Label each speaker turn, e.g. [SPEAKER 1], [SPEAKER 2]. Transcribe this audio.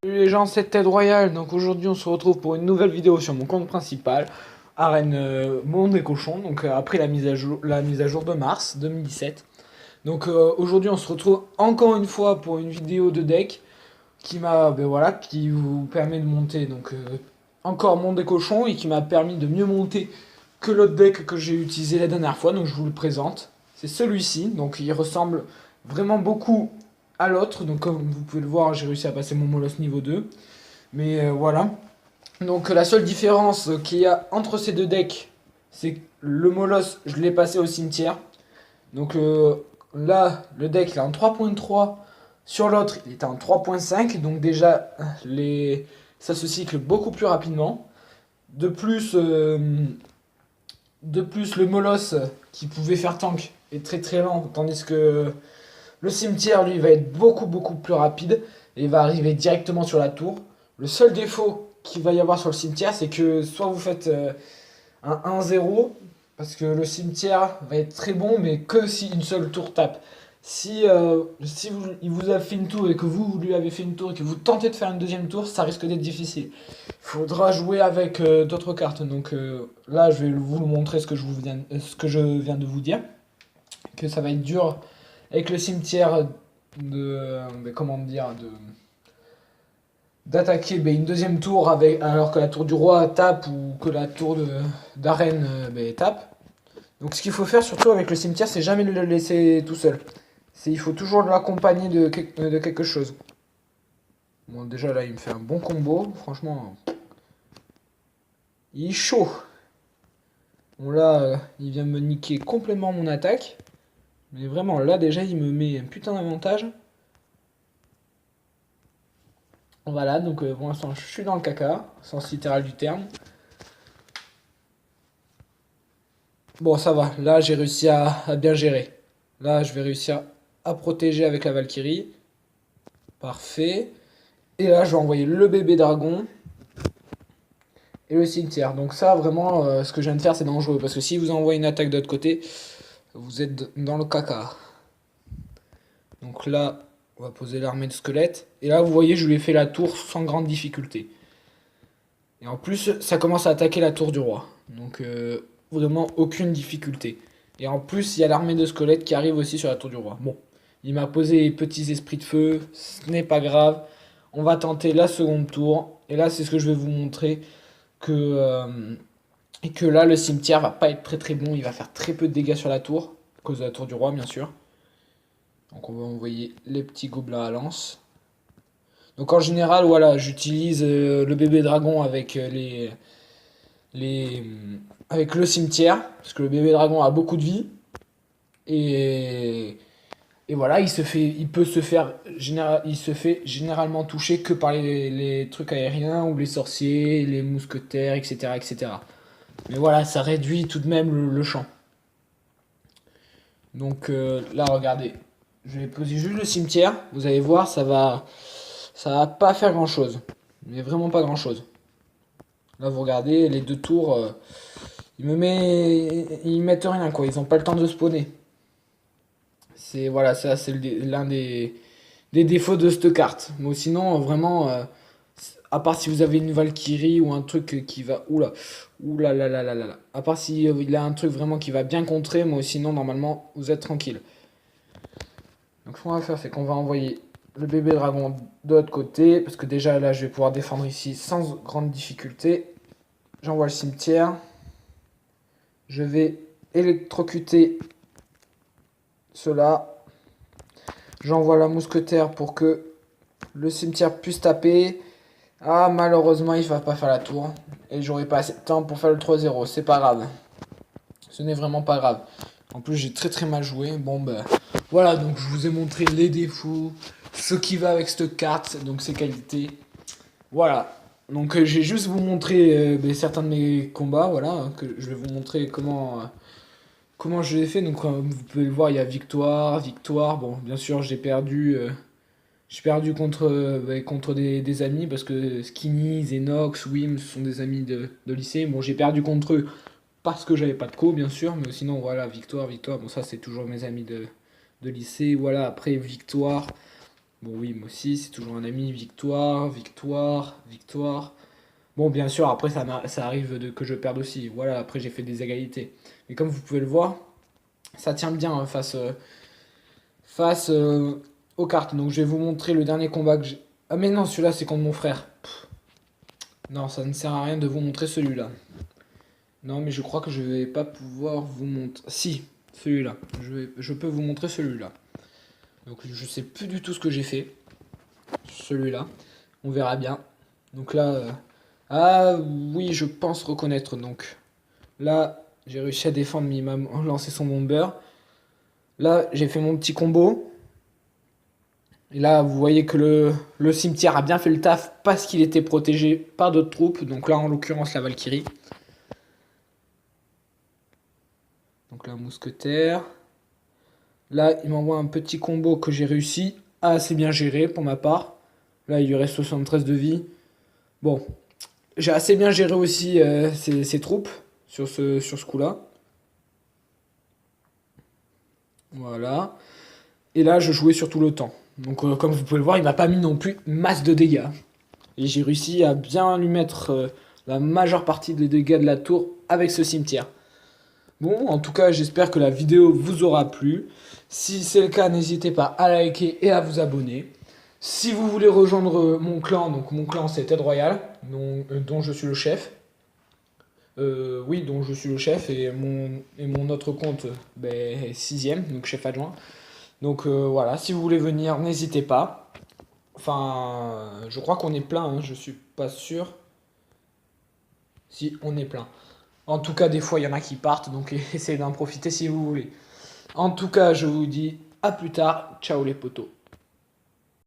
[SPEAKER 1] Salut les gens, c'est Ted Royal. Donc aujourd'hui on se retrouve pour une nouvelle vidéo sur mon compte principal, Arène Monde des Cochons, donc après la mise à jour de mars 2017. Donc aujourd'hui on se retrouve encore une fois pour une vidéo de deck qui vous permet de monter encore Monde des Cochons et qui m'a permis de mieux monter que l'autre deck que j'ai utilisé la dernière fois. Donc je vous le présente. C'est celui-ci, donc il ressemble vraiment beaucoup à l'autre. Donc comme vous pouvez le voir, j'ai réussi à passer mon Molos niveau 2. Mais voilà. Donc la seule différence qu'il y a entre ces deux decks, c'est que le Molos, je l'ai passé au cimetière. Donc là, le deck il est en 3.3. Sur l'autre, il était en 3.5. Donc déjà, ça se cycle beaucoup plus rapidement. De plus, euh, de plus, le Molos qui pouvait faire tank est très très lent. Tandis que le cimetière, lui, va être beaucoup plus rapide. Et va arriver directement sur la tour. Le seul défaut qu'il va y avoir sur le cimetière, c'est que soit vous faites un 1-0, parce que le cimetière va être très bon, mais que si une seule tour tape. Si il vous a fait une tour et que vous lui avez fait une tour et que vous tentez de faire une deuxième tour, ça risque d'être difficile. Il faudra jouer avec d'autres cartes. Donc là, je vais vous montrer ce que je viens de vous dire. Que ça va être dur avec le cimetière comment dire, d'attaquer une deuxième tour alors que la tour du roi tape ou que la tour d'arène tape. Donc ce qu'il faut faire surtout avec le cimetière, c'est jamais le laisser tout seul. Il faut toujours l'accompagner de quelque chose. Bon, déjà là, il me fait un bon combo. Franchement, il est chaud. Bon là, il vient me niquer complètement mon attaque. Mais vraiment, là déjà, il me met un putain d'avantage. Voilà, donc pour l'instant, je suis dans le caca, sens littéral du terme. Bon, ça va. Là, j'ai réussi à bien gérer. Là, je vais réussir à protéger avec la Valkyrie. Parfait. Et là, je vais envoyer le bébé dragon et le cimetière. Donc ça, vraiment, ce que je viens de faire, c'est dangereux. Parce que si vous envoyez une attaque de l'autre côté, vous êtes dans le caca. Donc là, on va poser l'armée de squelettes. Et là, vous voyez, je lui ai fait la tour sans grande difficulté. Et en plus, ça commence à attaquer la tour du roi. Donc vraiment aucune difficulté. Et en plus, il y a l'armée de squelettes qui arrive aussi sur la tour du roi. Bon, il m'a posé les petits esprits de feu, ce n'est pas grave. On va tenter la seconde tour. Et là, c'est ce que je vais vous montrer. Et que là, le cimetière va pas être très bon. Il va faire très peu de dégâts sur la tour. À cause de la tour du roi, bien sûr. Donc on va envoyer les petits gobelins à lance. Donc en général, voilà, j'utilise le bébé dragon avec les, avec le cimetière, parce que le bébé dragon a beaucoup de vie. Et, et voilà, il se fait généralement toucher que par les trucs aériens ou les sorciers, les mousquetaires, etc., etc. Mais voilà, ça réduit tout de même le champ. Donc là, regardez, je vais poser juste le cimetière. Vous allez voir, ça va pas faire grand chose, mais vraiment pas grand chose. Là, vous regardez, les deux tours, ils mettent rien quoi. Ils ont pas le temps de spawner. Voilà, ça c'est l'un des défauts de cette carte. Mais sinon, vraiment, à part si vous avez une Valkyrie ou un truc qui va, oula là. À part si il a un truc vraiment qui va bien contrer, moi sinon normalement vous êtes tranquille. Donc ce qu'on va faire, c'est qu'on va envoyer le bébé dragon de l'autre côté, parce que déjà là je vais pouvoir défendre ici sans grande difficulté. J'envoie le cimetière. Je vais électrocuter cela. J'envoie la mousquetaire pour que le cimetière puisse taper. Ah, malheureusement, il va pas faire la tour. Et j'aurai pas assez de temps pour faire le 3-0. C'est pas grave. Ce n'est vraiment pas grave. En plus, j'ai très mal joué. Bon, ben voilà, donc je vous ai montré les défauts, ce qui va avec cette carte, donc ses qualités. Voilà. Donc j'ai juste vous montrer certains de mes combats, voilà, que je vais vous montrer comment je l'ai fait. Donc vous pouvez le voir, il y a victoire. Bon, bien sûr, j'ai perdu contre des amis parce que Skinny, Zenox, Wim ce sont des amis de lycée. Bon, j'ai perdu contre eux parce que j'avais pas de co, bien sûr, mais sinon voilà, victoire. Bon, ça c'est toujours mes amis de de lycée. Voilà, après victoire. Bon oui, moi aussi, c'est toujours un ami. Victoire, victoire, victoire. Bon, bien sûr, après ça arrive que je perde aussi. Voilà, après j'ai fait des égalités. Mais comme vous pouvez le voir, ça tient bien face aux cartes. Donc je vais vous montrer le dernier combat que j'ai. Ah mais non, celui-là c'est contre mon frère. Non, ça ne sert à rien de vous montrer celui-là. Non, mais je crois que je vais pas pouvoir vous montrer. Si, celui-là. Je peux vous montrer celui-là. Donc je sais plus du tout ce que j'ai fait. Celui-là. On verra bien. Donc là. Ah oui, je pense reconnaître. Donc là, j'ai réussi à défendre. Mais il m'a lancé son bomber. Là, j'ai fait mon petit combo. Et là, vous voyez que le cimetière a bien fait le taf parce qu'il était protégé par d'autres troupes. Donc là, en l'occurrence, la Valkyrie. Donc là, mousquetaire. Là, il m'envoie un petit combo que j'ai réussi à assez bien gérer pour ma part. Là, il lui reste 73 de vie. Bon, j'ai assez bien géré aussi ses troupes sur ce coup-là. Voilà. Et là, je jouais sur tout le temps. Donc, comme vous pouvez le voir, il m'a pas mis non plus masse de dégâts. Et j'ai réussi à bien lui mettre la majeure partie des dégâts de la tour avec ce cimetière. Bon, en tout cas, j'espère que la vidéo vous aura plu. Si c'est le cas, n'hésitez pas à liker et à vous abonner. Si vous voulez rejoindre mon clan, donc mon clan c'est Ted Royal, dont je suis le chef. Oui, dont je suis le chef et mon autre compte, ben, 6ème, donc chef adjoint. Donc voilà, si vous voulez venir, n'hésitez pas. Enfin, je crois qu'on est plein, hein, je suis pas sûr. Si, on est plein. En tout cas, des fois, il y en a qui partent, donc essayez d'en profiter si vous voulez. En tout cas, je vous dis à plus tard. Ciao les potos.